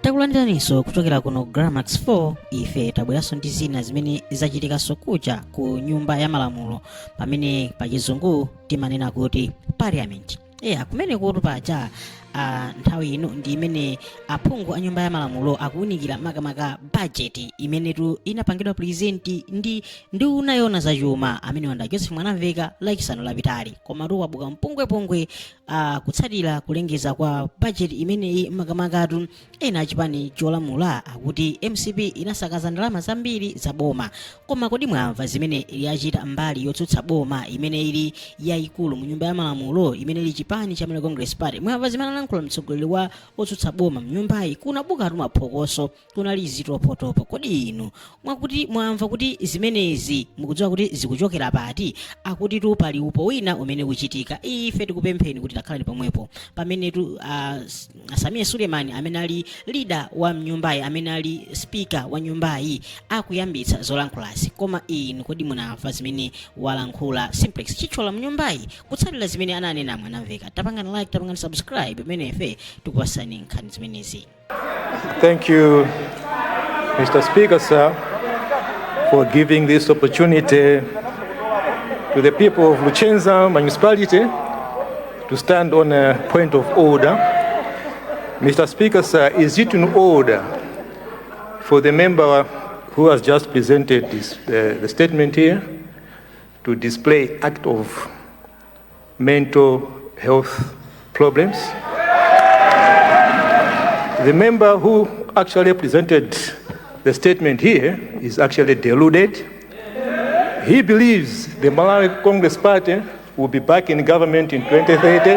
Takulandiraniso kuchokera kuno Gramax 4 ife tabweranso ndi zina zimene zachitikanso kucha ku nyumba ya malamulo pamene pachizungu timanena kuti parliament. Kumene kuti paja nthawi ino ndi imene aphungu a nyumba ya malamulo akuunikira makamaka budget imenetu inapangidwa present ndi Nduna ya Yazachuma amene wanda Joseph mwanamveka lachisanu lapitali komatu wabuka mpungwepungwe kutsatira kulengeza kwa budget imeneyi makamakatu ena achipani cholamula akuti MCP inasakaza ndalama zambiri za boma. Koma kodi mwamva zimene yachita mbali yotsutsa boma imene ili yayikulu mu nyumba ya malamulo imene ili chipani cha Malawi Congress Party? Mwamva zimene alankhula mtsogoleri wa otsutsa boma mnyumbayi kunabuka maphokoso kunali zitopotopo. Kodi inu mwakuti mwamva kuti zimenezi mukudziwa kuti zikuchokera pati? Akuti tu pali upo wina umene kuchitika. Ife tikupempheni kuti takhalani pomwepo pamene tu Samia Suleiman amene ali leader wa mnyumbayi amene ali speaker wa nyumbayi akuyambitsa zolankhulasi. Koma inu kodi munamva zimene walankhula Simplex chichola mnyumbayi kutsatira zimene ananena mwanamveka? Tapangani like, tapangani subscribe pamene ife tikupasani nkhani zimenezi. Thank you, Mr. Speaker, sir, for giving this opportunity to the people of Luchenza municipality to stand on a point of order. Mr. Speaker, sir, is it in order for the member who has just presented the statement here to display act of mental health problems? The member who actually presented the statement here is actually deluded. He believes the Malawi Congress Party will be back in government in 2030.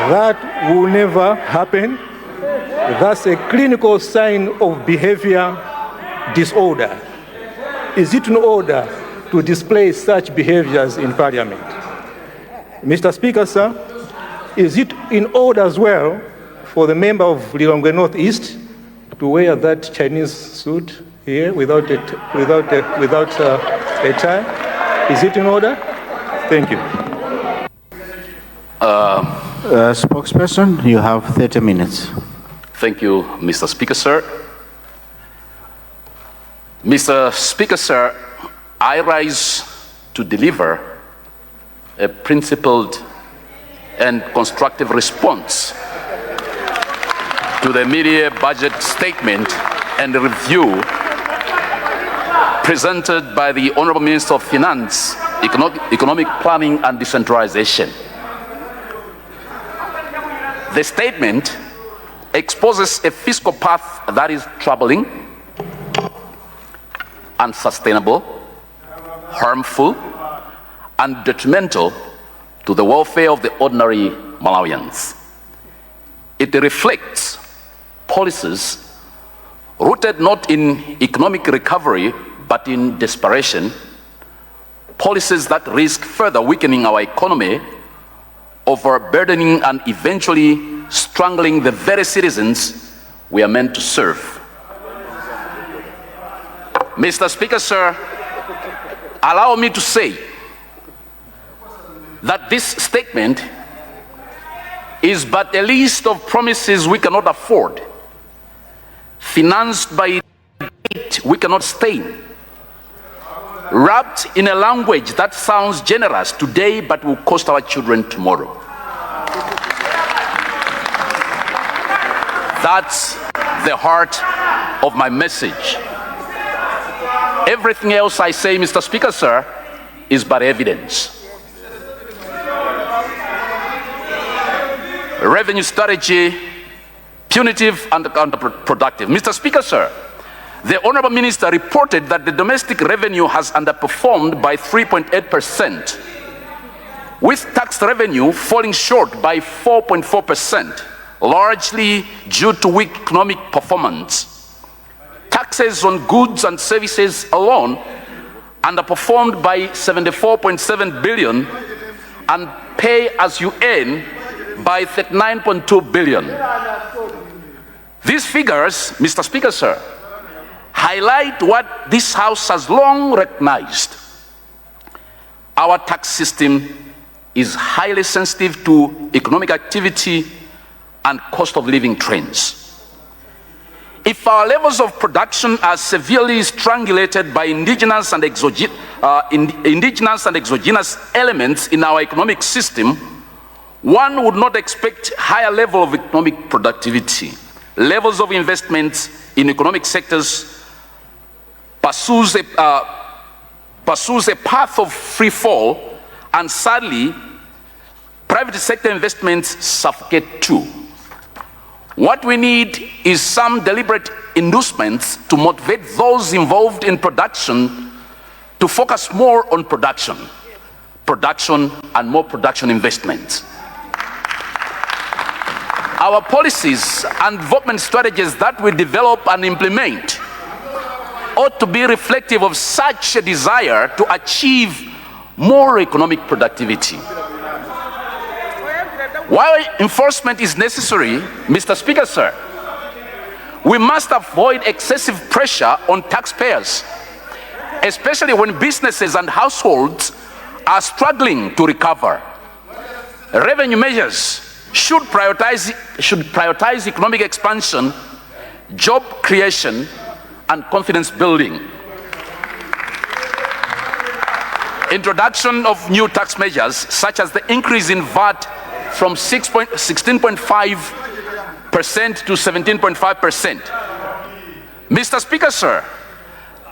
That will never happen. That's a clinical sign of behavior disorder. Is it in order to display such behaviors in Parliament? Mr. Speaker, sir, is it in order as well for the member of Lilongwe Northeast to wear that Chinese suit here without a tie? Is it in order? Thank you. Spokesperson, you have 30 minutes. Thank you, Mr. Speaker, sir. Mr. Speaker, sir, I rise to deliver a principled and constructive response to the mid-year budget statement and review presented by the Honorable Minister of Finance, Economic Planning and Decentralization. The statement exposes a fiscal path that is troubling, unsustainable, harmful, and detrimental to the welfare of the ordinary Malawians. It reflects policies rooted not in economic recovery but in desperation, policies that risk further weakening our economy, overburdening and eventually strangling the very citizens we are meant to serve. Mr. Speaker, sir, allow me to say that this statement is but a list of promises we cannot afford, financed by debt we cannot stain, wrapped in a language that sounds generous today but will cost our children tomorrow. That's the heart of my message. Everything else I say, Mr. Speaker, sir, is but evidence. Revenue strategy, punitive and counterproductive. Mr. Speaker, sir, the Honorable Minister reported that the domestic revenue has underperformed by 3.8%, with tax revenue falling short by 4.4%, largely due to weak economic performance. Taxes on goods and services alone underperformed by 74.7 billion and pay as you earn by 39.2 billion. These figures, Mr. Speaker, sir, highlight what this House has long recognized. Our tax system is highly sensitive to economic activity and cost of living trends. If our levels of production are severely strangulated by indigenous and exogenous elements in our economic system, one would not expect higher level of economic productivity. Levels of investments in economic sectors pursues a path of free fall, and sadly, private sector investments suffocate too. What we need is some deliberate inducements to motivate those involved in production to focus more on production and more production investments. Our policies and development strategies that we develop and implement ought to be reflective of such a desire to achieve more economic productivity. While enforcement is necessary, Mr. Speaker, sir, we must avoid excessive pressure on taxpayers, especially when businesses and households are struggling to recover. Revenue measures should prioritize economic expansion, job creation, and confidence building. Introduction of new tax measures, such as the increase in VAT from 16.5% to 17.5%. Mr. Speaker, sir,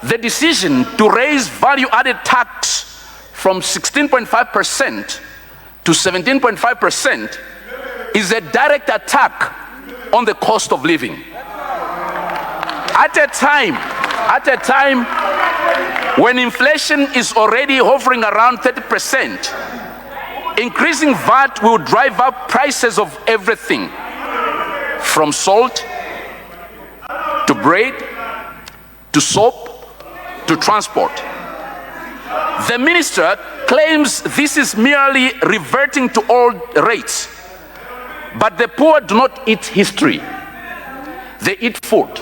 the decision to raise value-added tax from 16.5% to 17.5% is a direct attack on the cost of living. At a time when inflation is already hovering around 30%, increasing VAT will drive up prices of everything, from salt to bread to soap to transport. The minister claims this is merely reverting to old rates, but the poor do not eat history, they eat food.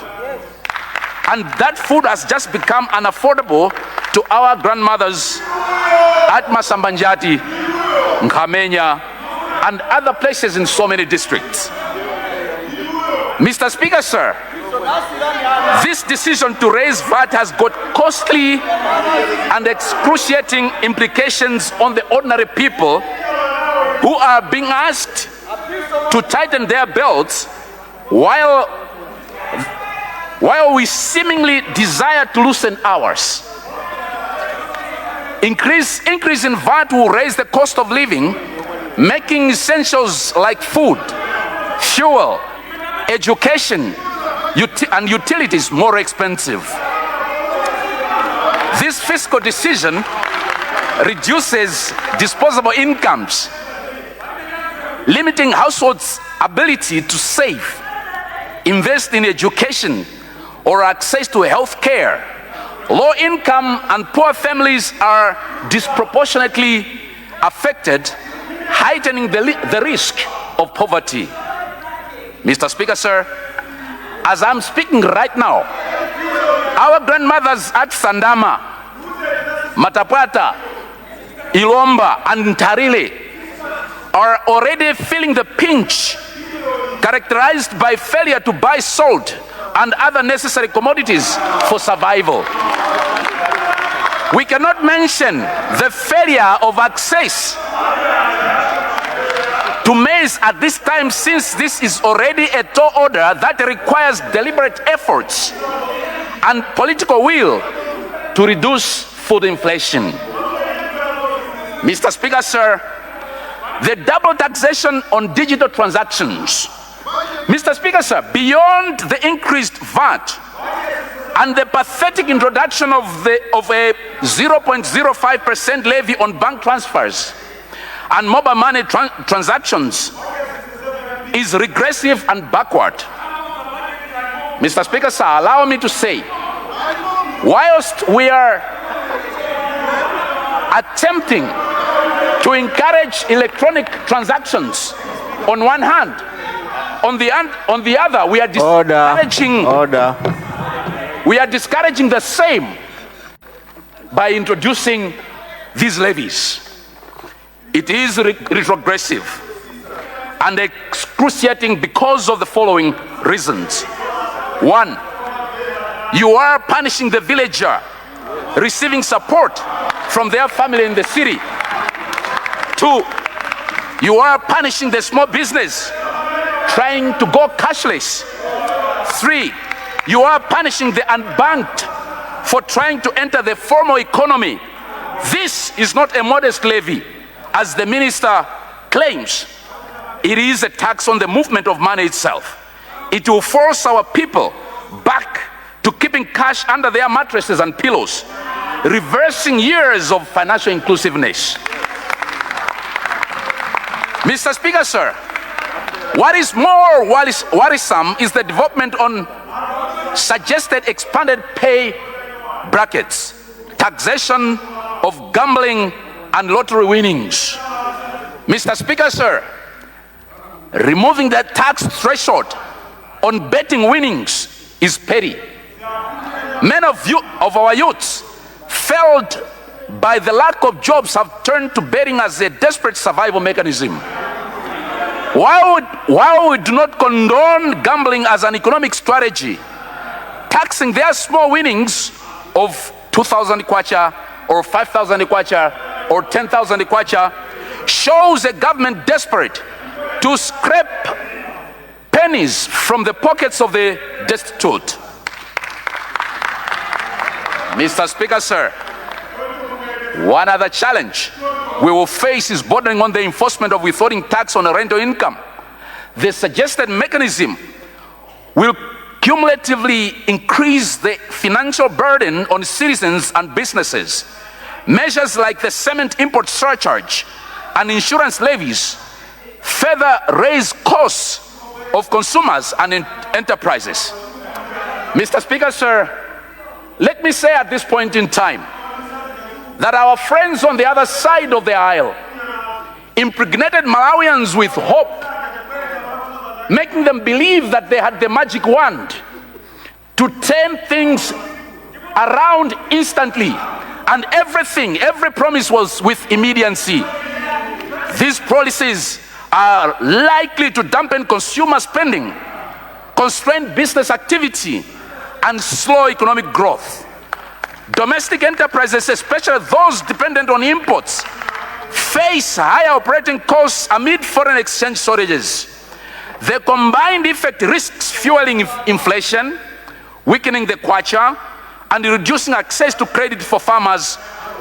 And that food has just become unaffordable to our grandmothers at Masambanjati, Nkhani, and other places in so many districts. Mr. Speaker, sir, this decision to raise VAT has got costly and excruciating implications on the ordinary people who are being asked to tighten their belts while we seemingly desire to loosen ours. Increase in VAT will raise the cost of living, making essentials like food, fuel, education, and utilities more expensive. This fiscal decision reduces disposable incomes, limiting households' ability to save, invest in education, or access to health care. Low-income and poor families are disproportionately affected, heightening the risk of poverty. Mr. Speaker, sir, as I'm speaking right now, our grandmothers at Sandama, Matapata, Ilomba, and Ntarile are already feeling the pinch characterized by failure to buy salt and other necessary commodities for survival. We cannot mention the failure of access to maize at this time, since this is already a tall order that requires deliberate efforts and political will to reduce food inflation. Mr. Speaker, sir, the double taxation on digital transactions. Mr. Speaker, sir, beyond the increased VAT and the pathetic introduction of a 0.05% levy on bank transfers and mobile money transactions is regressive and backward. Mr. Speaker, sir, allow me to say, whilst we are attempting to encourage electronic transactions on one hand, on the other, we are discouraging. We are discouraging the same by introducing these levies. It is retrogressive and excruciating because of the following reasons. 1, you are punishing the villager receiving support from their family in the city. 2, you are punishing the small business trying to go cashless. 3, you are punishing the unbanked for trying to enter the formal economy. This is not a modest levy, as the minister claims. It is a tax on the movement of money itself. It will force our people back to keeping cash under their mattresses and pillows, reversing years of financial inclusiveness. Mr. Speaker, sir, what is more worrisome is the development on suggested expanded pay brackets, taxation of gambling and lottery winnings. Mr. Speaker, sir, removing the tax threshold on betting winnings is petty. Many of our youths, failed by the lack of jobs, have turned to betting as a desperate survival mechanism. While we do not condone gambling as an economic strategy, taxing their small winnings of 2,000 kwacha or 5,000 kwacha or 10,000 kwacha shows a government desperate to scrape pennies from the pockets of the destitute. Mr. Speaker, sir, one other challenge we will face is bordering on the enforcement of withholding tax on rental income. The suggested mechanism will cumulatively increase the financial burden on citizens and businesses. Measures like the cement import surcharge and insurance levies further raise costs of consumers and enterprises. Mr. Speaker, sir, let me say at this point in time that our friends on the other side of the aisle impregnated Malawians with hope, making them believe that they had the magic wand to turn things around instantly, and every promise was with immediacy. These policies are likely to dampen consumer spending, constrain business activity, and slow economic growth. Domestic enterprises, especially those dependent on imports, face higher operating costs amid foreign exchange shortages. The combined effect risks fueling inflation, weakening the kwacha, and reducing access to credit for farmers,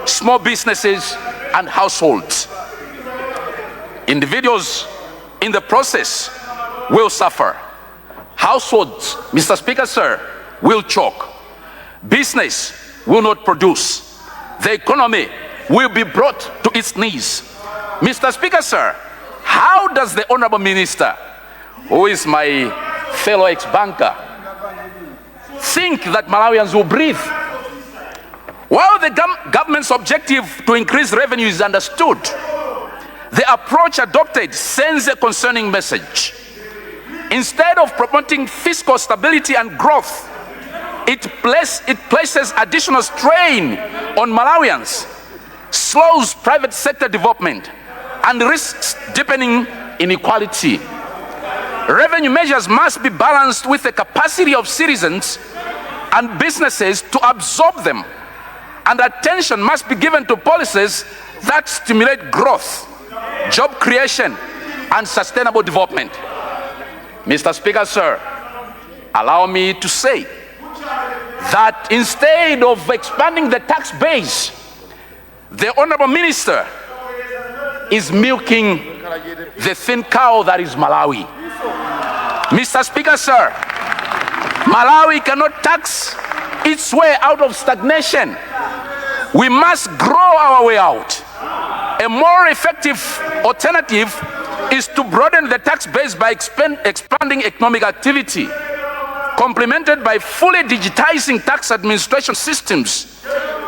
small businesses, and households. Individuals in the process will suffer. Households, Mr. Speaker, sir, will choke. Business will not produce. The economy will be brought to its knees. Mr. Speaker, sir, how does the Honorable Minister, who is my fellow ex-banker, think that Malawians will breathe? While the government's objective to increase revenue is understood, the approach adopted sends a concerning message. Instead of promoting fiscal stability and growth, it places additional strain on Malawians, slows private sector development, and risks deepening inequality. Revenue measures must be balanced with the capacity of citizens and businesses to absorb them, and attention must be given to policies that stimulate growth, job creation, and sustainable development. Mr. Speaker, sir, allow me to say that instead of expanding the tax base, the Honorable Minister is milking the thin cow that is Malawi. Mr. Speaker, sir, Malawi cannot tax its way out of stagnation. We must grow our way out. A more effective alternative is to broaden the tax base by expanding economic activity, complemented by fully digitizing tax administration systems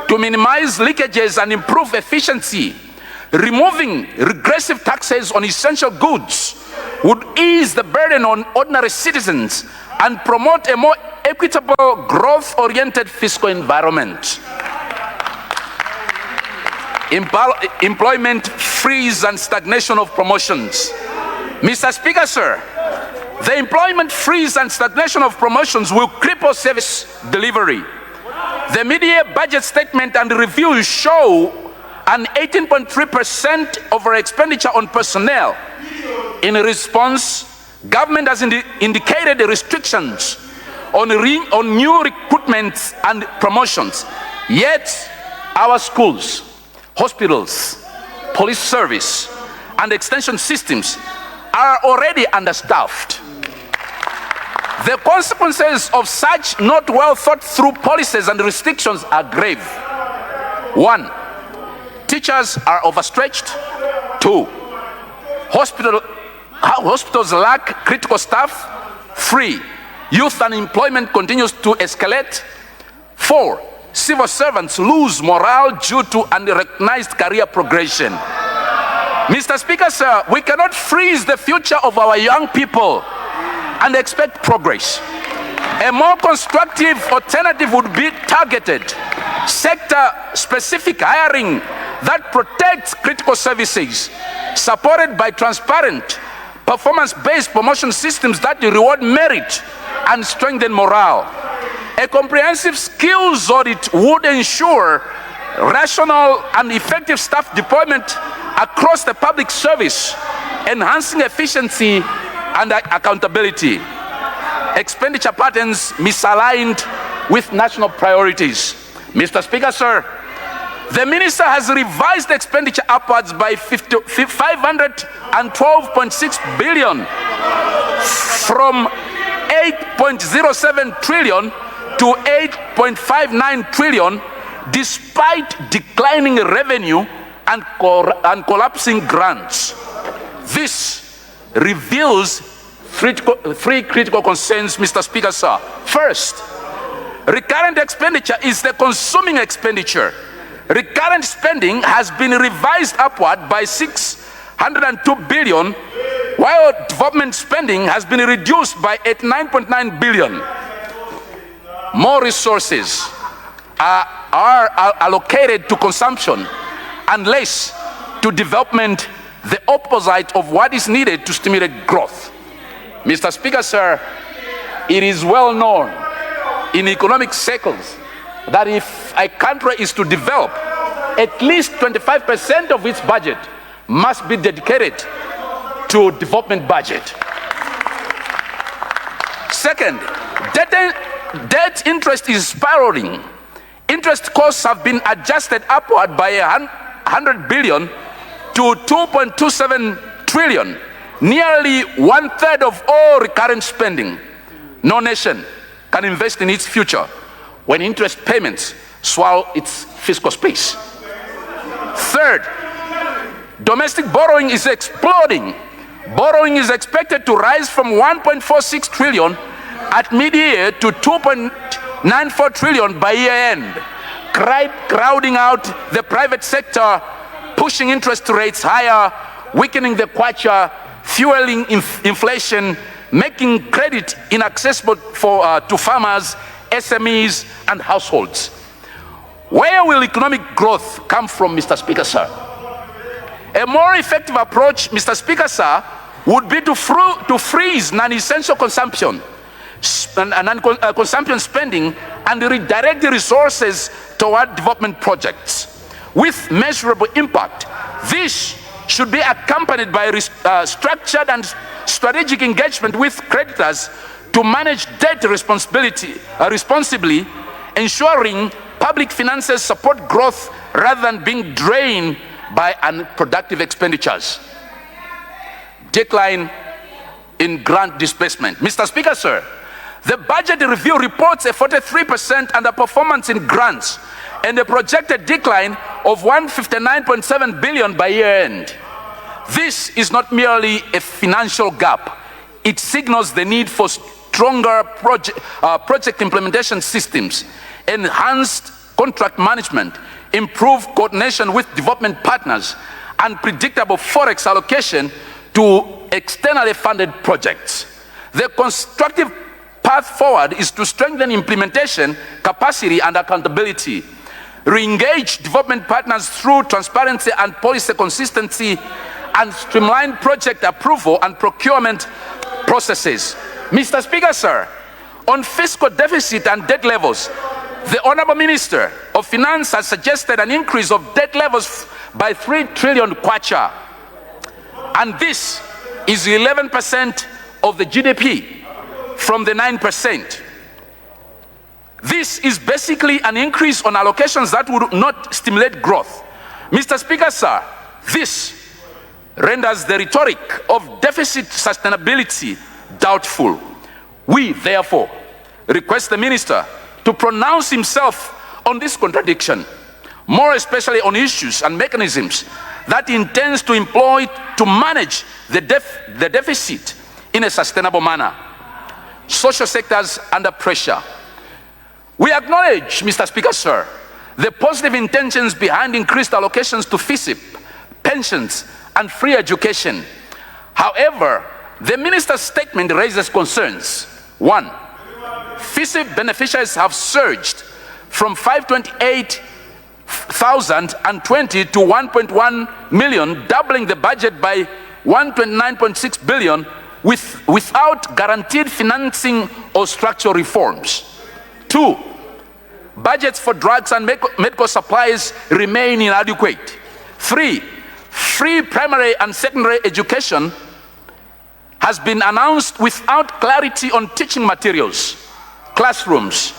to minimize leakages and improve efficiency. Removing regressive taxes on essential goods would ease the burden on ordinary citizens and promote a more equitable, growth-oriented fiscal environment. Employment freeze and stagnation of promotions. Mr. Speaker, sir, The employment freeze and stagnation of promotions will cripple service delivery. The mid-year budget statement and review show an 18.3% over expenditure on personnel. In response, government has indicated restrictions on new recruitments and promotions. Yet, our schools, hospitals, police service, and extension systems are already understaffed. The consequences of such not well thought through policies and restrictions are grave. 1, teachers are overstretched. 2, hospitals lack critical staff. 3, youth unemployment continues to escalate. 4, civil servants lose morale due to unrecognized career progression. Mr. Speaker, sir, we cannot freeze the future of our young people and expect progress. A more constructive alternative would be targeted, sector-specific hiring that protects critical services, supported by transparent, performance-based promotion systems that reward merit and strengthen morale. A comprehensive skills audit would ensure rational and effective staff deployment across the public service, enhancing efficiency and accountability. Expenditure patterns misaligned with national priorities. Mr. Speaker, sir, the minister has revised expenditure upwards by 512.6 billion from 8.07 trillion to 8.59 trillion, despite declining revenue and collapsing grants. This reveals three critical concerns, Mr. Speaker, sir. First, recurrent expenditure is the consuming expenditure. Recurrent spending has been revised upward by 602 billion, while development spending has been reduced by 89.9 billion. More resources are allocated to consumption and less to development, the opposite of what is needed to stimulate growth. Mr. Speaker, sir, it is well known in economic circles that if a country is to develop, at least 25% of its budget must be dedicated to development budget. Second, debt interest is spiraling. Interest costs have been adjusted upward by 100 billion to 2.27 trillion, nearly 1/3 of all recurrent spending. No nation can invest in its future when interest payments swallow its fiscal space. Third, domestic borrowing is exploding. Borrowing is expected to rise from 1.46 trillion at mid-year to 2.94 trillion by year-end, crowding out the private sector, pushing interest rates higher, weakening the kwacha, fueling inflation, making credit inaccessible to farmers, SMEs, and households. Where will economic growth come from, Mr. Speaker, sir? A more effective approach, Mr. Speaker, sir, would be to freeze non-essential consumption and consumption spending and redirect the resources toward development projects with measurable impact. This should be accompanied by structured and strategic engagement with creditors to manage debt responsibly, ensuring public finances support growth rather than being drained by unproductive expenditures. Decline in grant disbursement. Mr. Speaker, sir, the budget review reports a 43% underperformance in grants and a projected decline of 159.7 billion by year end. This is not merely a financial gap. It signals the need for stronger project implementation systems, enhanced contract management, improved coordination with development partners, and predictable forex allocation to externally funded projects. The constructive path forward is to strengthen implementation capacity and accountability, re-engage development partners through transparency and policy consistency, and streamline project approval and procurement processes. Mr. Speaker, sir, on fiscal deficit and debt levels, the Honorable Minister of Finance has suggested an increase of debt levels by 3 trillion kwacha. And this is 11% of the GDP from the 9%. This is basically an increase on allocations that would not stimulate growth. Mr. Speaker, sir, this renders the rhetoric of deficit sustainability doubtful. We, therefore, request the Minister to pronounce himself on this contradiction, more especially on issues and mechanisms that he intends to employ to manage the deficit in a sustainable manner. Social sectors under pressure. We acknowledge, Mr. Speaker, sir, the positive intentions behind increased allocations to FISIP, pensions, and free education. However, the Minister's statement raises concerns. 1. FISIP beneficiaries have surged from 528,020 to 1.1 million, doubling the budget by 129.6 billion without guaranteed financing or structural reforms. 2. Budgets for drugs and medical supplies remain inadequate. 3. Free primary and secondary education has been announced without clarity on teaching materials, classrooms,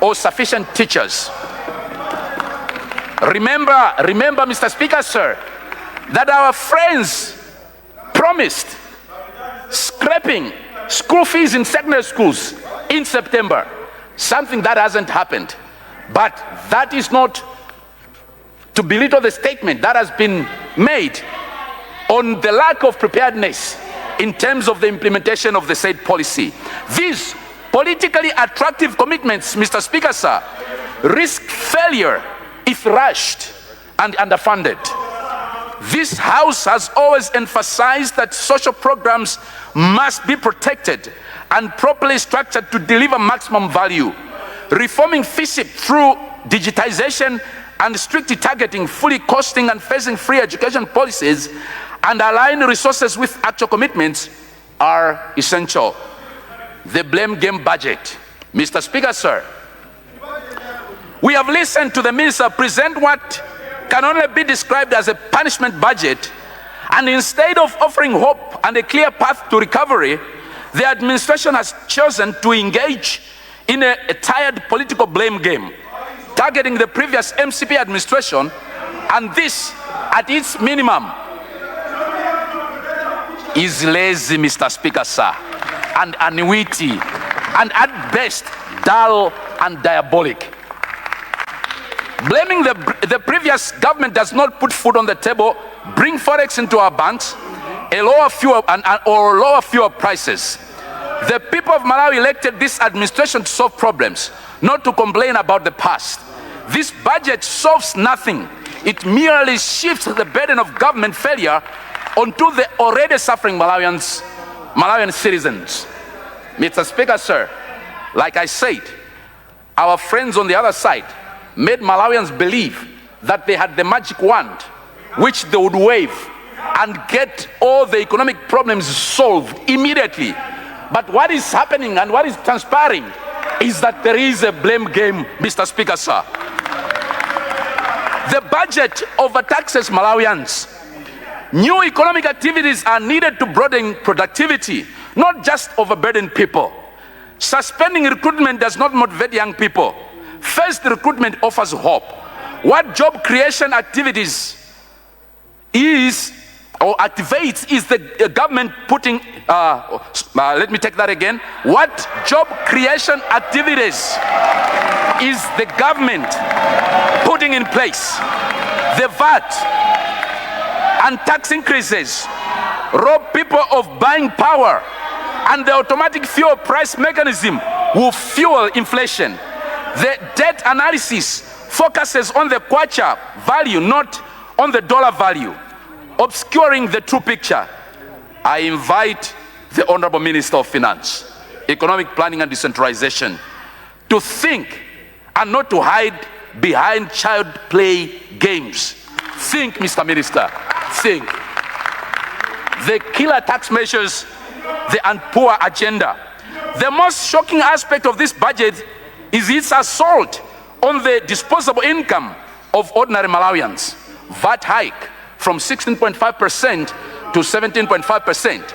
or sufficient teachers. Remember, Mr. Speaker, sir, that our friends promised scrapping school fees in secondary schools in September, something that hasn't happened. But that is not to belittle the statement that has been made on the lack of preparedness in terms of the implementation of the said policy. These politically attractive commitments, Mr. Speaker, sir, risk failure if rushed and underfunded. This House has always emphasized that social programs must be protected and properly structured to deliver maximum value. Reforming FISIP through digitization and strict targeting, fully costing and phasing free education policies, and aligning resources with actual commitments are essential. The blame game budget. Mr. Speaker, sir, we have listened to the Minister present what can only be described as a punishment budget, and instead of offering hope and a clear path to recovery, the administration has chosen to engage in a tired political blame game, targeting the previous MCP administration, and this, at its minimum, is lazy, Mr. Speaker, sir, and unwitty, and at best, dull and diabolic. Blaming the previous government does not put food on the table, bring forex into our banks, or lower fuel prices. The people of Malawi elected this administration to solve problems, not to complain about the past. This budget solves nothing. It merely shifts the burden of government failure onto the already suffering Malawian citizens. Mr. Speaker, sir, like I said, our friends on the other side made Malawians believe that they had the magic wand which they would wave and get all the economic problems solved immediately. But what is happening and what is transpiring is that there is a blame game, Mr. Speaker, sir. The budget overtaxes Malawians. New economic activities are needed to broaden productivity, not just overburden people. Suspending recruitment does not motivate young people. First recruitment offers hope. What job creation activities activates is the government putting, let me take that again. What job creation activities is the government putting in place? The VAT and tax increases rob people of buying power, and the automatic fuel price mechanism will fuel inflation. The debt analysis focuses on the kwacha value, not on the dollar value, obscuring the true picture. I invite the Honorable Minister of Finance, Economic Planning and Decentralization to think and not to hide behind child play games. Think, Mr. Minister, think. The killer tax measures the poor agenda. The most shocking aspect of this budget is its assault on the disposable income of ordinary Malawians. VAT hike from 16.5% to 17.5%.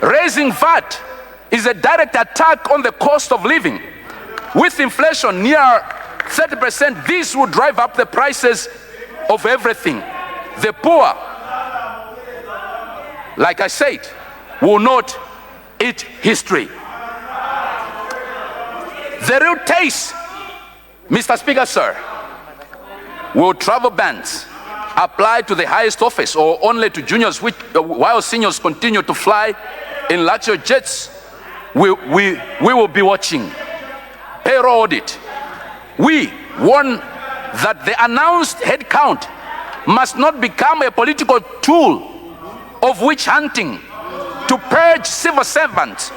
Raising VAT is a direct attack on the cost of living. With inflation near 30%, this would drive up the prices of everything. The poor, like I said, will not eat history. The real taste, Mr. Speaker, sir, will travel bans apply to the highest office or only to juniors, while seniors continue to fly in luxury jets? We will be watching. Payroll audit. We warn that the announced headcount must not become a political tool of witch hunting to purge civil servants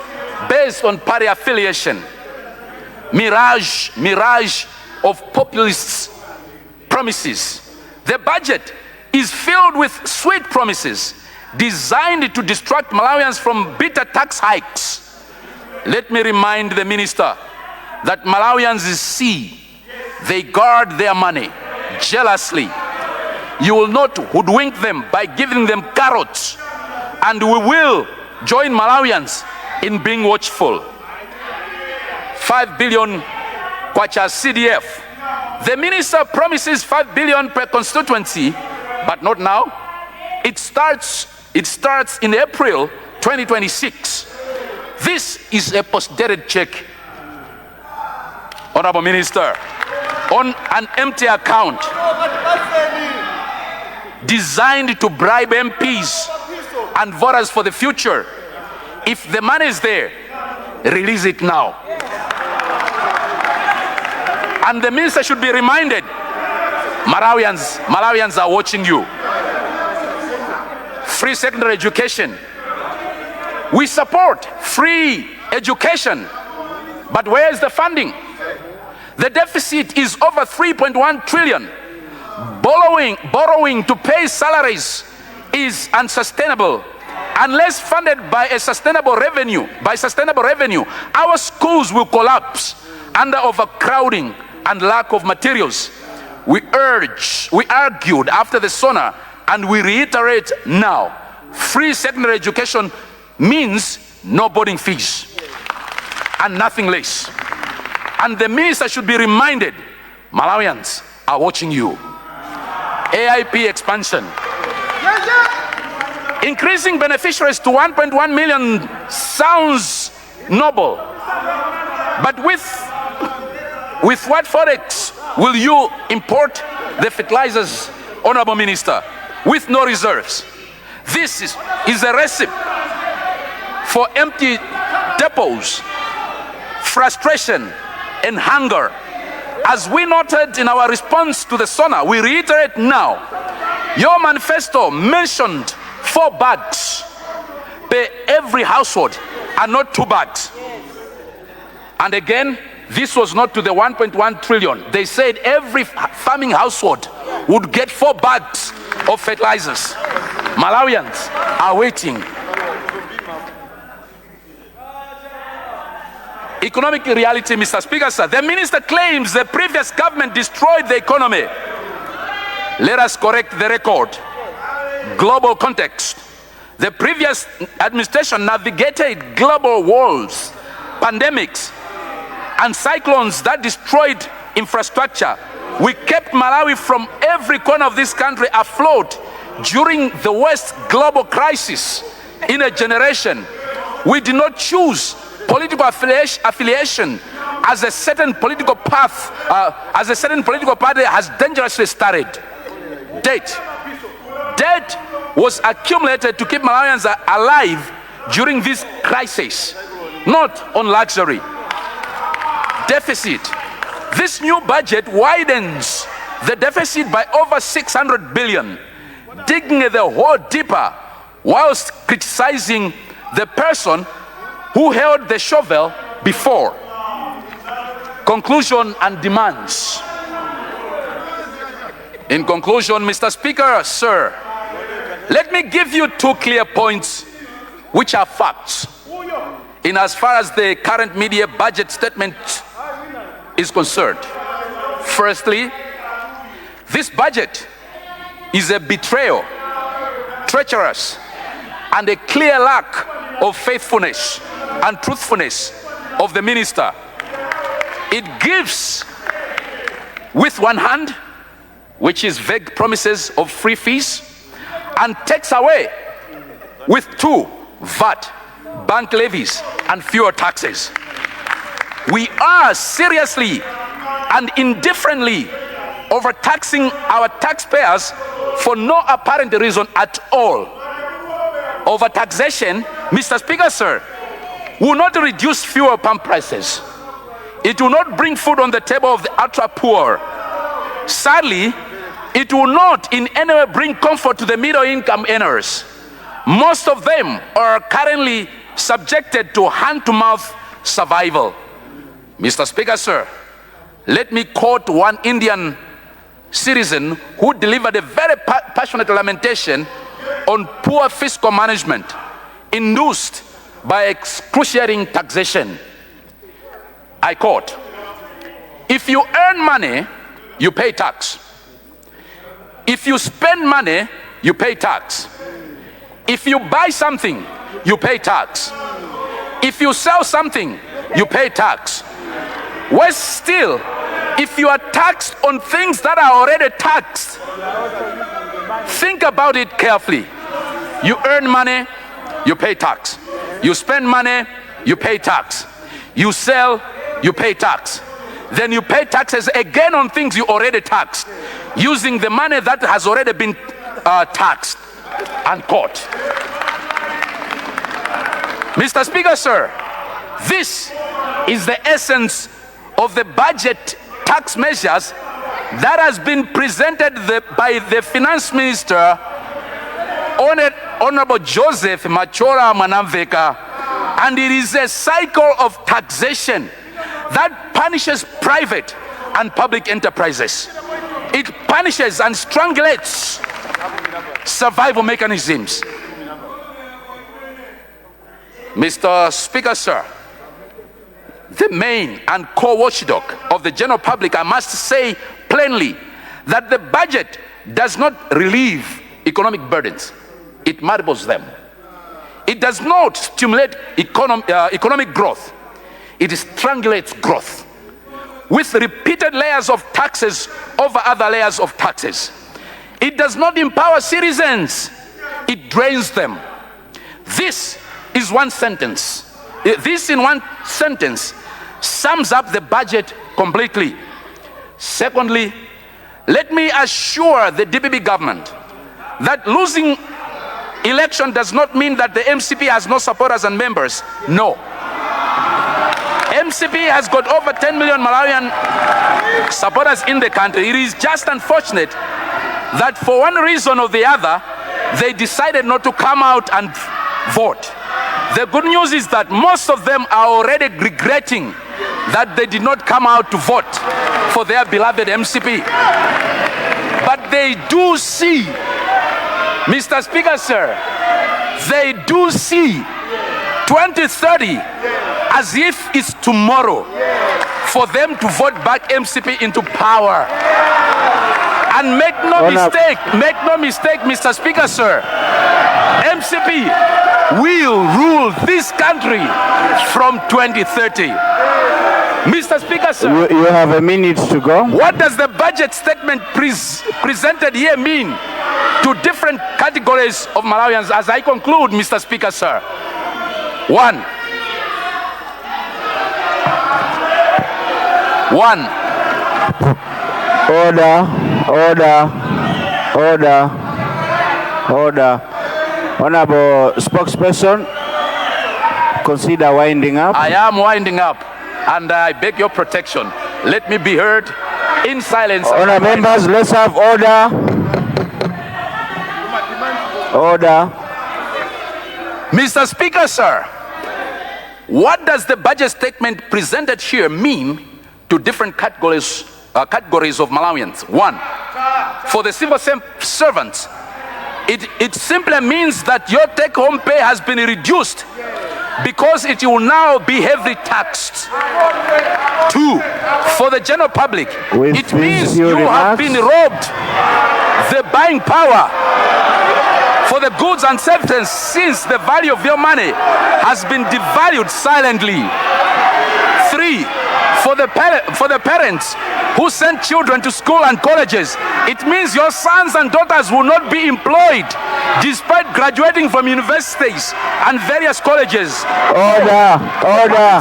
based on party affiliation. Mirage of populist promises. The budget is filled with sweet promises designed to distract Malawians from bitter tax hikes. Let me remind the minister that Malawians see, they guard their money jealously. You will not hoodwink them by giving them carrots, and we will join Malawians in being watchful. 5 billion kwacha CDF. The minister promises 5 billion per constituency, but not now. It starts in April 2026. This is a post-dated check, Honorable Minister, on an empty account designed to bribe MPs and voters for the future. If the money is there, release it now. And the minister should be reminded, Malawians are watching you. Free secondary education. We support free education, but where is the funding? The deficit is over 3.1 trillion. Borrowing to pay salaries is unsustainable. Unless funded by sustainable revenue, our schools will collapse under overcrowding and lack of materials. We argued after the SONA, and we reiterate now, free secondary education means no boarding fees and nothing less. And the minister should be reminded, Malawians are watching you. AIP expansion. Increasing beneficiaries to 1.1 million sounds noble, but with what forex will you import the fertilizers, Honorable Minister, with no reserves? This is a recipe for empty depots, frustration, and hunger. As we noted in our response to the SONA, we reiterate now, your manifesto mentioned 4 bags per every household and not 2 bags. And again, this was not to the 1.1 trillion. They said every farming household would get 4 bags of fertilizers. Malawians are waiting. Economic reality, Mr. Speaker, sir. The minister claims the previous government destroyed the economy. Let us correct the record. Global context. The previous administration navigated global wars, pandemics, and cyclones that destroyed infrastructure. We kept Malawi from every corner of this country afloat during the worst global crisis in a generation. We did not choose political affiliation as a certain political path, as a certain political party has dangerously started. Debt was accumulated to keep Malawians alive during this crisis, not on luxury. Deficit. This new budget widens the deficit by over 600 billion, digging the hole deeper whilst criticizing the person who held the shovel before. Conclusion and demands. In conclusion, Mr. Speaker, sir, let me give you 2 clear points which are facts. in as far as the current media budget statement is concerned. Firstly, this budget is a betrayal, treacherous, and a clear lack of faithfulness and truthfulness of the minister. It gives with one hand, which is vague promises of free fees, and takes away with two, VAT, bank levies, and fewer taxes. We are seriously and indifferently overtaxing our taxpayers for no apparent reason at all. Overtaxation, Mr. Speaker, sir, will not reduce fuel pump prices. It will not bring food on the table of the ultra poor. Sadly, it will not in any way bring comfort to the middle income earners. Most of them are currently subjected to hand-to-mouth survival. Mr. Speaker, sir, let me quote one Indian citizen who delivered a very passionate lamentation on poor fiscal management induced by excruciating taxation. I quote, "If you earn money, you pay tax. If you spend money, you pay tax. If you buy something, you pay tax. If you sell something, you pay tax. Worse still, if you are taxed on things that are already taxed." Think about it carefully. You earn money, you pay tax. You spend money, you pay tax. You sell, you pay tax. Then you pay taxes again on things you already taxed, using the money that has already been taxed. Unquote. Mr. Speaker, sir, this is the essence of the budget tax measures that has been presented by the Finance Minister, Honorable Joseph Machola Mwanamveka, and it is a cycle of taxation that punishes private and public enterprises. It punishes and strangulates survival mechanisms. Mr. Speaker, sir, the main and core watchdog of the general public, I must say plainly that the budget does not relieve economic burdens, it multiples them. It does not stimulate economic growth, it strangulates growth with repeated layers of taxes over other layers of taxes. It does not empower citizens, it drains them. This is one sentence. This in one sentence sums up the budget completely. Secondly, let me assure the DPP government that losing election does not mean that the MCP has no supporters and members. No. MCP has got over 10 million Malawian supporters in the country. It is just unfortunate that for one reason or the other, they decided not to come out and vote. The good news is that most of them are already regretting that they did not come out to vote for their beloved MCP. But they do see, Mr. Speaker, sir, they do see 2030 as if it's tomorrow for them to vote back MCP into power. And make no mistake, Mr. Speaker, sir, MCP will rule this country from 2030. Mr. Speaker, sir, You have a minute to go. what does the budget statement presented here mean to different categories of Malawians? As I conclude, Mr. Speaker, sir, one, Order. Honorable spokesperson, consider winding up. I am winding up, and I beg your protection. Let me be heard in silence. Honorable members, let's have order. Order. Mr. Speaker, sir, what does the budget statement presented here mean to different categories of Malawians? One, for the civil servants, it simply means that your take-home pay has been reduced because it will now be heavily taxed. 2, for the general public, it means you have been robbed the buying power for the goods and services, since the value of your money has been devalued silently. 3, for the parents who send children to school and colleges, it means your sons and daughters will not be employed despite graduating from universities and various colleges. Order.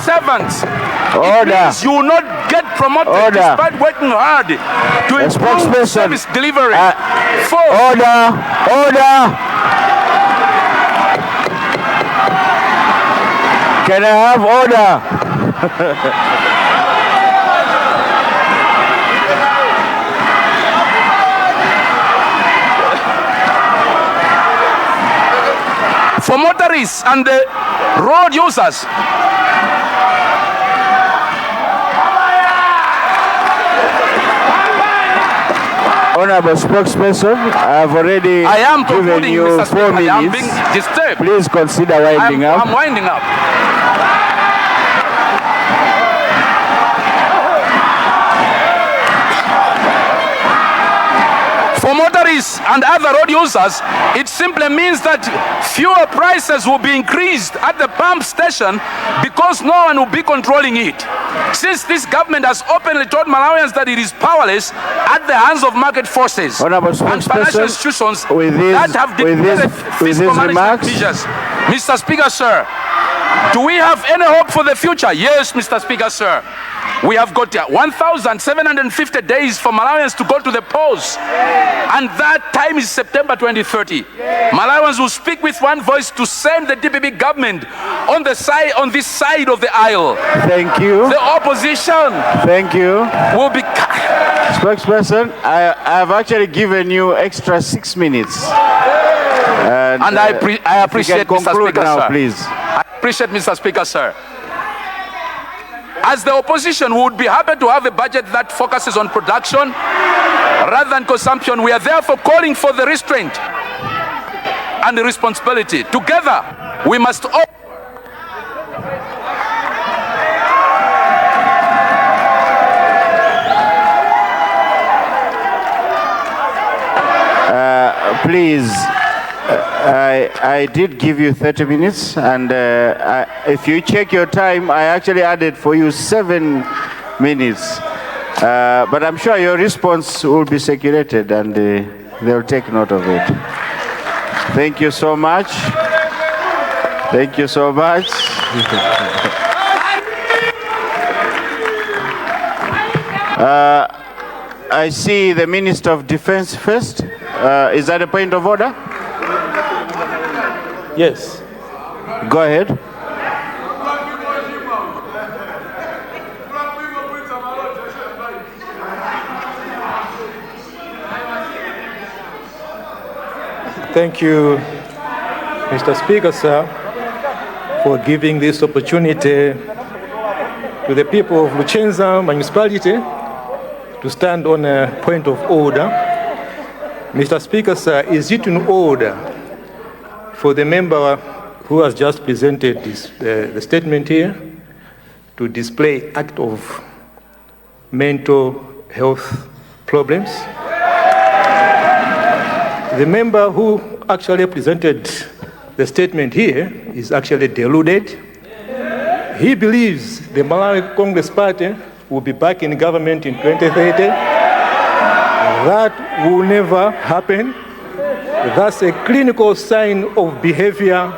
Servants, it means you will not get promoted despite working hard to improve service delivery. 4, Order. Can I have order? for motorists and the road users, Honorable spokesperson, I have already given you 4 minutes. I am being disturbed. Please consider winding up. I'm winding up. For motorists and other road users, it simply means that fuel prices will be increased at the pump station because no one will be controlling it. Since this government has openly told Malawians that it is powerless at the hands of market forces and financial institutions that have declared fiscal management measures. Mr. Speaker, sir, do we have any hope for the future? Yes, Mr. Speaker, sir. We have got 1,750 days for Malawians to go to the polls, and that time is September 2030. Malawians will speak with one voice to send the DPP government on this side of the aisle. Thank you. The opposition. Thank you. Will be. Spokesperson, I have actually given you extra 6 minutes. And I appreciate, Mr. Speaker, now, sir. Please. I appreciate, Mr. Speaker, sir. As the opposition, we would be happy to have a budget that focuses on production rather than consumption. We are therefore calling for the restraint and the responsibility. Together, we must please, I did give you 30 minutes, and if you check your time, I actually added for you 7 minutes. But I'm sure your response will be circulated, and they'll take note of it. Thank you so much. Thank you so much. I see the Minister of Defense first. Is that a point of order? Yes. Go ahead. Thank you, Mr. Speaker, sir, for giving this opportunity to the people of Luchenza municipality to stand on a point of order. Mr. Speaker, sir, is it in order for the member who has just presented the statement here to display act of mental health problems? The member who actually presented the statement here is actually deluded. He believes the Malawi Congress Party will be back in government in 2030. That will never happen. That's a clinical sign of behavior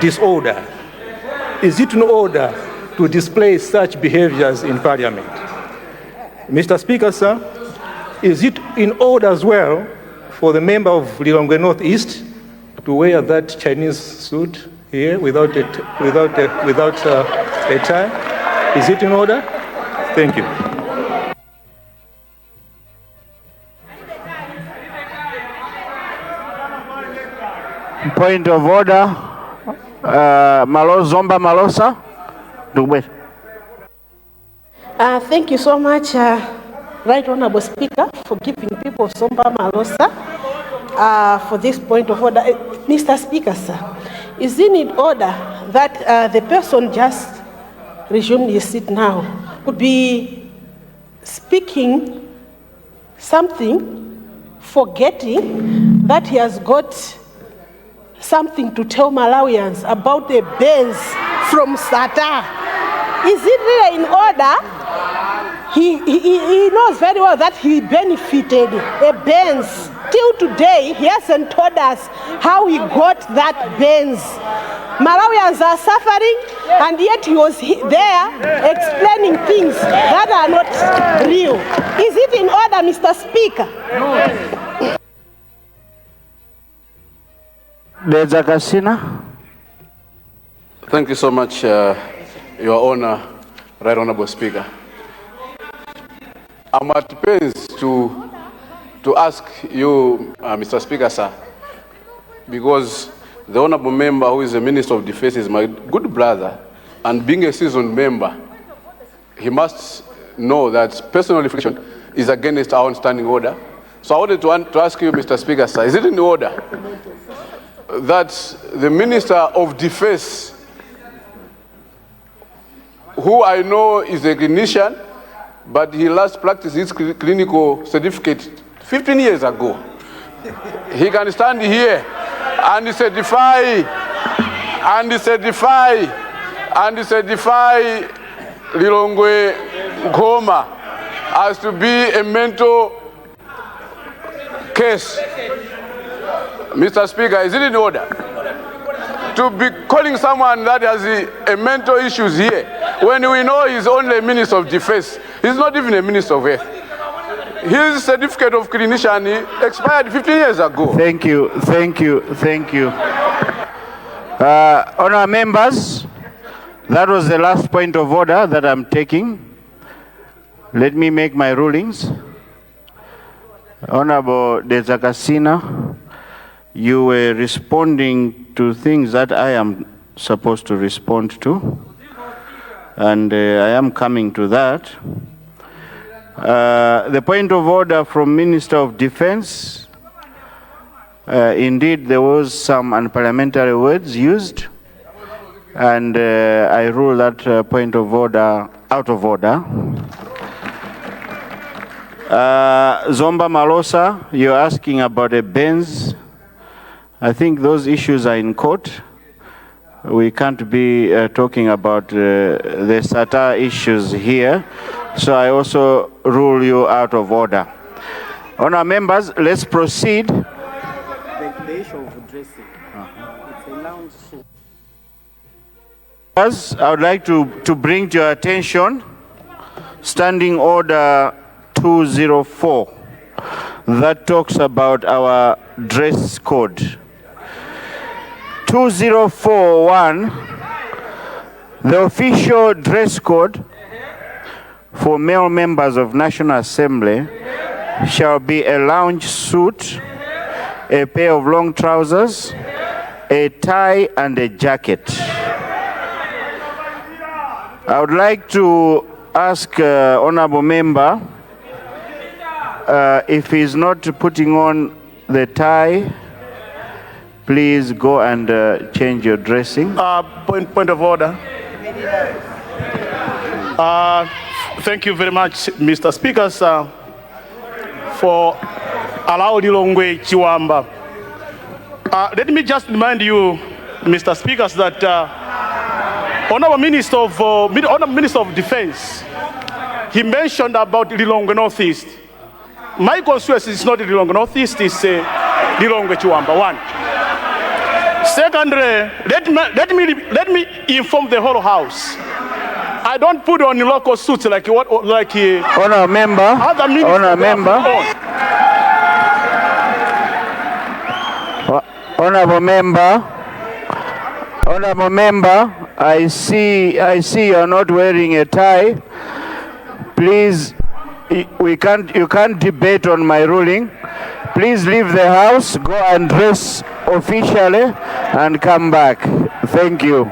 disorder. Is it in order to display such behaviors in Parliament? Mr. Speaker, sir, is it in order as well for the member of Lilongwe Northeast to wear that Chinese suit here without a tie? Is it in order? Thank you. Point of order. Zomba Malosa. Thank you so much, Right Honorable Speaker, for giving people of Zomba Malosa for this point of order. Mr. Speaker, sir, is it in order that the person just resumed his seat now could be speaking something, forgetting that he has got something to tell Malawians about the Benz from SATA. Is it really in order? He knows very well that he benefited a Benz. Till today, he hasn't told us how he got that Benz. Malawians are suffering, and yet he was there explaining things that are not real. Is it in order, Mr. Speaker? No. Yazachuma. Thank you so much, Your Honor, Right Honorable Speaker. I'm at pains to ask you, Mr. Speaker, sir, because the honorable member who is the Minister of Defense is my good brother, and being a seasoned member, he must know that personal reflection is against our standing order. So I wanted to ask you, Mr. Speaker, sir, is it in order that the Minister of Defense, who I know is a clinician, but he last practiced his clinical certificate 15 years ago, he can stand here and certify Lilongwe Nkoma as to be a mental case? Mr. Speaker, is it in order to be calling someone that has a mental issues here when we know he's only a Minister of Defense? He's not even a Minister of Health. His certificate of clinician expired 15 years ago. Thank you. Honourable members, that was the last point of order that I'm taking. Let me make my rulings. Honourable Yazachuma, you were responding to things that I am supposed to respond to, and I am coming to that. The point of order from Minister of Defense, indeed there was some unparliamentary words used, and I rule that point of order out of order. Zomba Malosa, you're asking about a Benz. I think those issues are in court. We can't be talking about the SATA issues here. So I also rule you out of order. Honourable members, let's proceed. The issue of dressing. It's a lounge suit. I would like to bring to your attention Standing Order 204 that talks about our dress code. 2041, the official dress code for male members of National Assembly shall be a lounge suit, a pair of long trousers, a tie, and a jacket. I would like to ask honorable member if he's not putting on the tie, please go and change your dressing. Point of order. Thank you very much, Mr. Speaker, sir, for allowing Lilongwe Chiwamba. Let me just remind you, Mr. Speaker, that Honorable Minister of Defense, he mentioned about Lilongwe Northeast. My constituency is not Lilongwe Northeast, it's Lilongwe Chiwamba. One. Secondly, let me inform the whole House. I don't put on local suits like Honourable member. Honourable member. Honourable member. I see you are not wearing a tie. Please, you can't debate on my ruling. Please leave the house, go and dress officially, and come back. Thank you.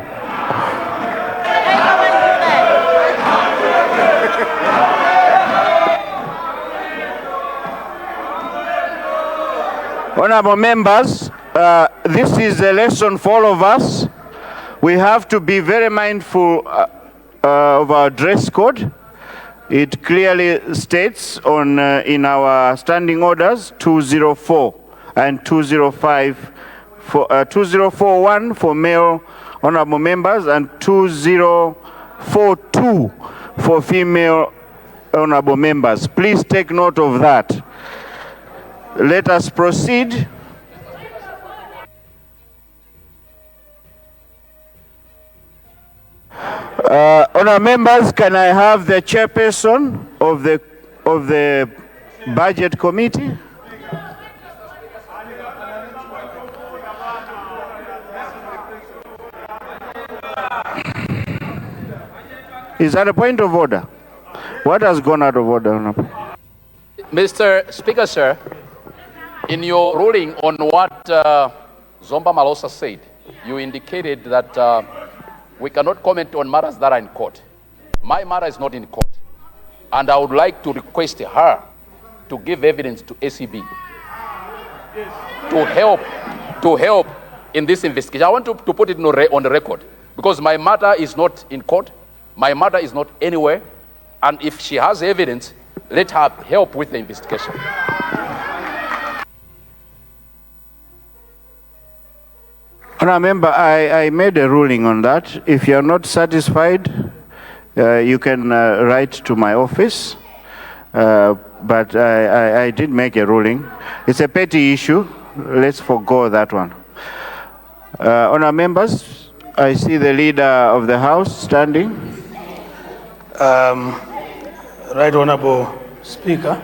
Honorable members, this is a lesson for all of us. We have to be very mindful of our dress code. It clearly states on in our standing orders 204 and 205 for 2041 for male honorable members and 2042 for female honorable members. Please take note of that. Let us proceed. Honorable members, can I have the chairperson of the budget committee? Is that a point of order? What has gone out of order, Honorable? Mr. Speaker, sir, in your ruling on what Zomba Malosa said, you indicated that we cannot comment on matters that are in court. My matter is not in court, and I would like to request her to give evidence to ACB to help in this investigation. I want to put it on the record, because my matter is not in court, my matter is not anywhere, and if she has evidence, let her help with the investigation. Honourable Member, I made a ruling on that. If you are not satisfied, you can write to my office. But I did make a ruling. It's a petty issue. Let's forgo that one. Honourable members, I see the leader of the House standing. Right Honourable Speaker,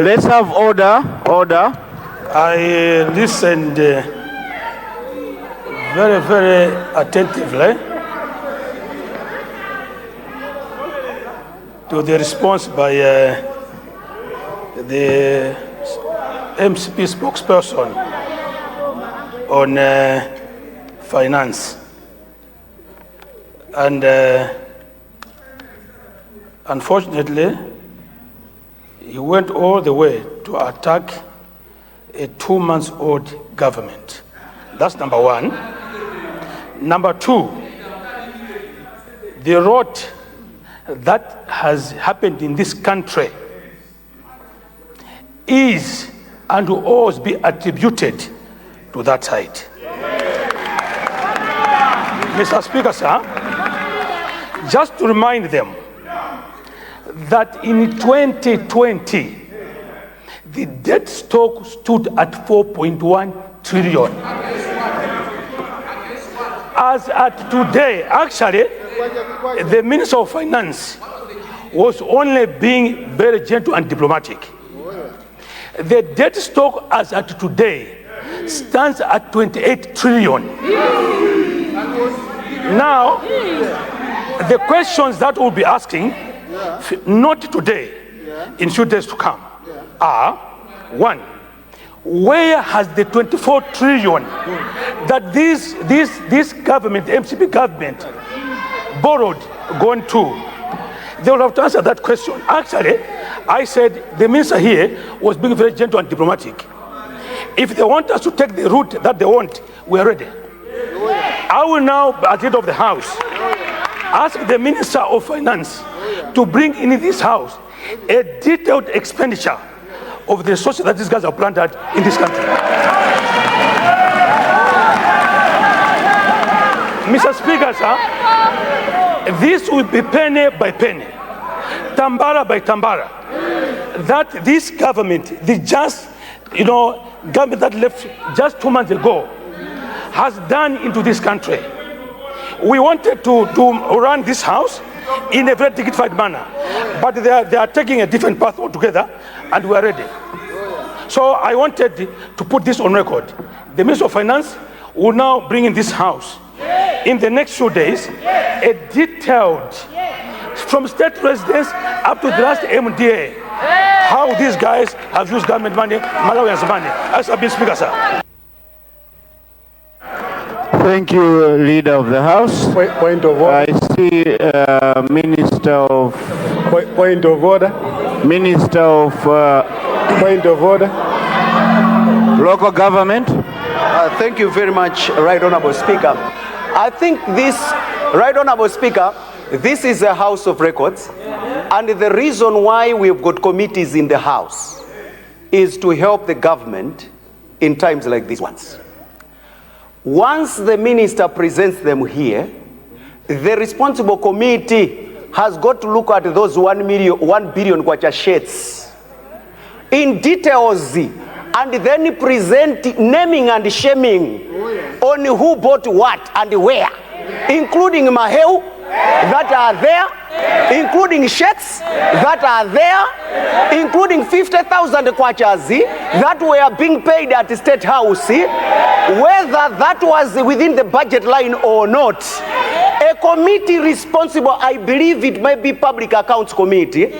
Let's have order. I listened very, very attentively to the response by the MCP spokesperson on finance. And unfortunately, he went all the way to attack a 2-month-old government. That's number one. Number two, the rot that has happened in this country is and will always be attributed to that side. Mr. Speaker, sir, just to remind them that in 2020, the debt stock stood at 4.1 trillion. As at today, actually, the Minister of Finance was only being very gentle and diplomatic. The debt stock as at today stands at 28 trillion. Now, the questions that we'll be asking, not today, in few days to come, are, one, where has the 24 trillion that this government, the MCP government, borrowed gone to? They will have to answer that question. Actually, I said the minister here was being very gentle and diplomatic. If they want us to take the route that they want, we are ready. I will now, at the head of the House, ask the Minister of Finance to bring in this House a detailed expenditure of the resources that these guys have planted in this country. Mr. Speaker, sir, this will be penny by penny, tambara by tambara, that this government, the just, government that left just 2 months ago, has done into this country. We wanted to run this House in a very dignified manner, but they are taking a different path altogether, and we are ready. So I wanted to put this on record. The Minister of Finance will now bring in this House in the next few days a detailed, from state residents up to the last MDA, how these guys have used government money, Malawians money. As a Speaker, sir. Thank you, Leader of the House. Point of order. I see Minister of Point of order. Minister of Point of order. Local Government. Thank you very much, Right Honorable Speaker. I think this, Right Honorable Speaker, this is a House of Records, and the reason why we've got committees in the House is to help the government in times like these ones. Once the minister presents them here, the responsible committee has got to look at those 1 billion kwacha sheets in details, and then present naming and shaming on who bought what and where, including maheu that are there, including shirts that are there, including 50,000 kwachas that were being paid at the State House, whether that was within the budget line or not. A committee responsible, I believe it may be Public Accounts Committee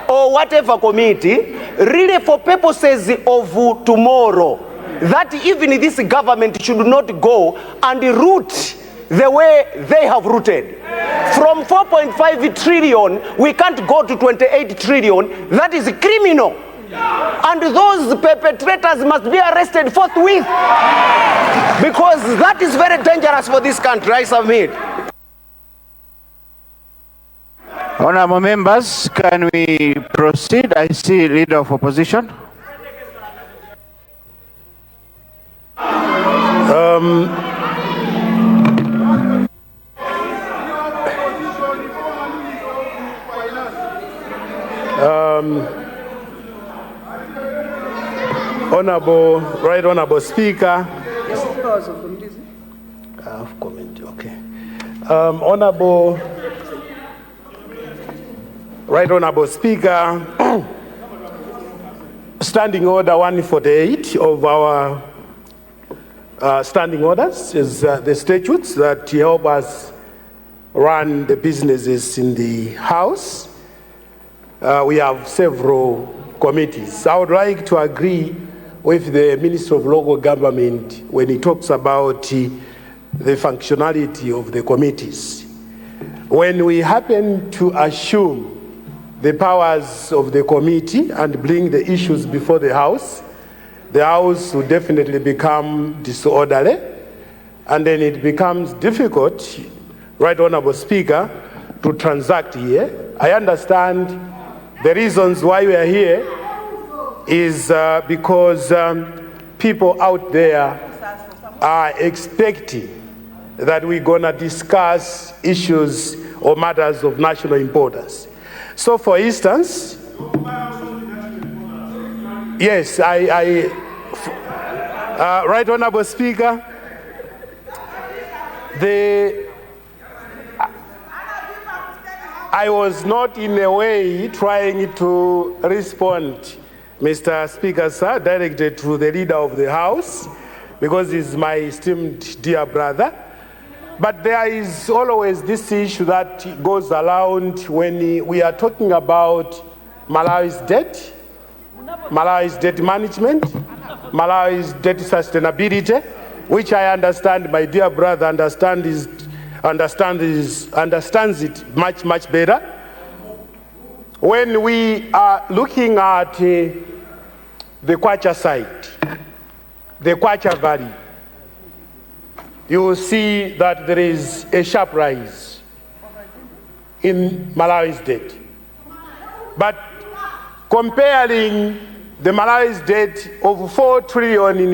or whatever committee, really for purposes of tomorrow, that even this government should not go and root the way they have rooted. From 4.5 trillion, we can't go to 28 trillion. That is criminal. And those perpetrators must be arrested forthwith, because that is very dangerous for this country. I submit. Honorable members, can we proceed? I see Leader of Opposition. Right Honorable Speaker. Okay. Right Honorable Speaker, Standing Order 148 of our standing orders is the statutes that help us run the businesses in the House. We have several committees. I would like to agree with the Minister of Local Government when he talks about the functionality of the committees. When we happen to assume the powers of the committee and bring the issues before the House will definitely become disorderly, and then it becomes difficult, Right Honorable Speaker, to transact here. I understand the reasons why we are here is because people out there are expecting that we're gonna discuss issues or matters of national importance. So for instance, yes, Right Honorable Speaker, I was not in a way trying to respond, Mr. Speaker, sir, directed to the Leader of the House, because he's my esteemed dear brother. But there is always this issue that goes around when we are talking about Malawi's debt, Malawi's debt management, Malawi's debt sustainability, which I understand my dear brother understands it much, much better. When we are looking at the Kwacha side, the Kwacha Valley, you will see that there is a sharp rise in Malawi's debt. But comparing the Malawi's debt of 4 trillion in